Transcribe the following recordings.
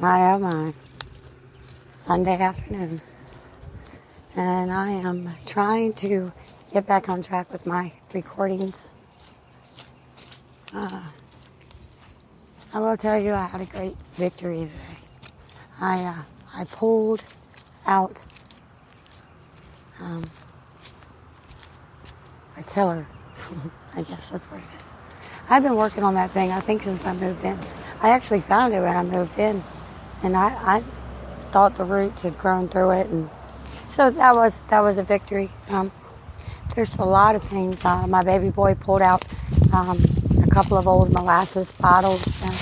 My Sunday afternoon, and I am trying to get back on track with my recordings. I will tell you I had a great victory today. I pulled out a tiller. I guess that's what it is. I've been working on that thing, I think, since I moved in. I actually found it when I moved in, and I thought the roots had grown through it, and so that was a victory. There's a lot of things. My baby boy pulled out a couple of old molasses bottles, and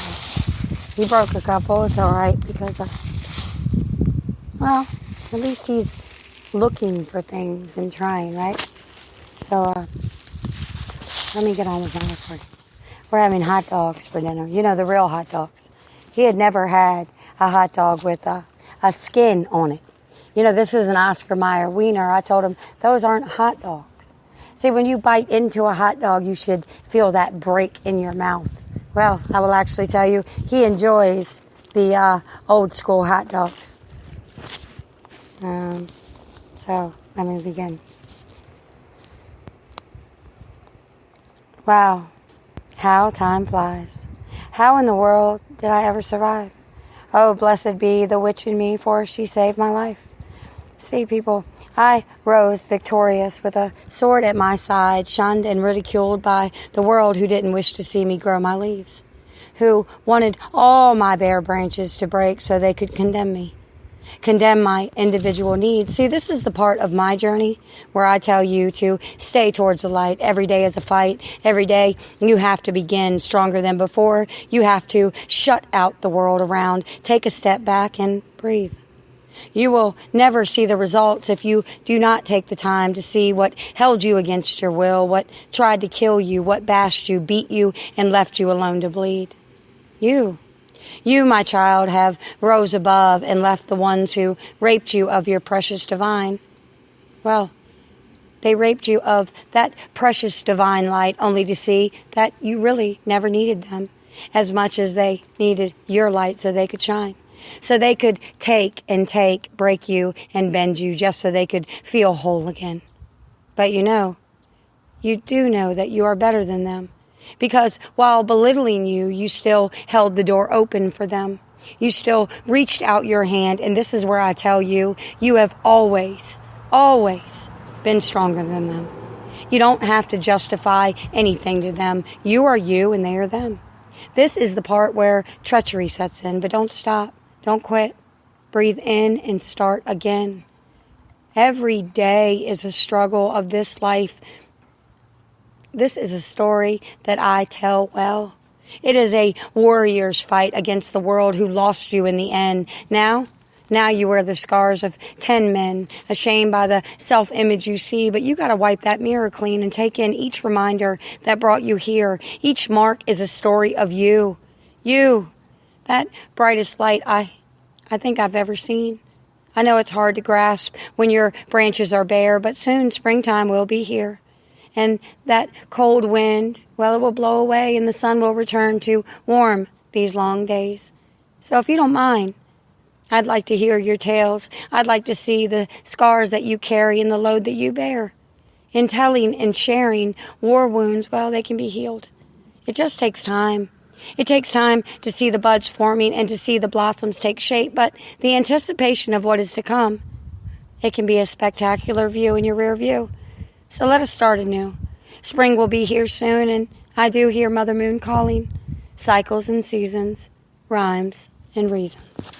he broke a couple. It's all right because, well, at least he's looking for things and trying, right? So let me get on with my recording. We're having hot dogs for dinner. You know, the real hot dogs. He had never had a hot dog with a skin on it. You know, this is an Oscar Mayer wiener. I told him, those aren't hot dogs. See, when you bite into a hot dog, you should feel that break in your mouth. Well, I will actually tell you, he enjoys the old school hot dogs. So, let me begin. Wow, how time flies. How in the world did I ever survive? Oh, blessed be the witch in me, for she saved my life. See, people, I rose victorious with a sword at my side, shunned and ridiculed by the world who didn't wish to see me grow my leaves, who wanted all my bare branches to break so they could condemn me, condemn my individual needs. See, this is the part of my journey where I tell you to stay towards the light. Every day is a fight. Every day you have to begin stronger than before. You have to shut out the world around. Take a step back and breathe. You will never see the results if you do not take the time to see what held you against your will, what tried to kill you, what bashed you, beat you, and left you alone to bleed. You, my child, have rose above and left the ones who raped you of your precious divine. Well, they raped you of that precious divine light only to see that you really never needed them as much as they needed your light so they could shine. So they could take, break you and bend you just so they could feel whole again. But you do know that you are better than them. Because while belittling you, you still held the door open for them. You still reached out your hand, and this is where I tell you, you have always been stronger than them. You don't have to justify anything to them. You are you, and they are them. This is the part where treachery sets in, but don't stop. Don't quit. Breathe in and start again. Every day is a struggle of this life. This is a story that I tell well. It is a warrior's fight against the world who lost you in the end. Now you wear the scars of 10 men, ashamed by the self-image you see, but you got to wipe that mirror clean and take in each reminder that brought you here. Each mark is a story of you. You, that brightest light I think I've ever seen. I know it's hard to grasp when your branches are bare, but soon springtime will be here. And that cold wind, well, it will blow away and the sun will return to warm these long days. So if you don't mind, I'd like to hear your tales. I'd like to see the scars that you carry and the load that you bear. In telling and sharing war wounds, well, they can be healed. It just takes time. It takes time to see the buds forming and to see the blossoms take shape, but the anticipation of what is to come, it can be a spectacular view in your rear view. So let us start anew. Spring will be here soon, and I do hear Mother Moon calling. Cycles and seasons, rhymes and reasons.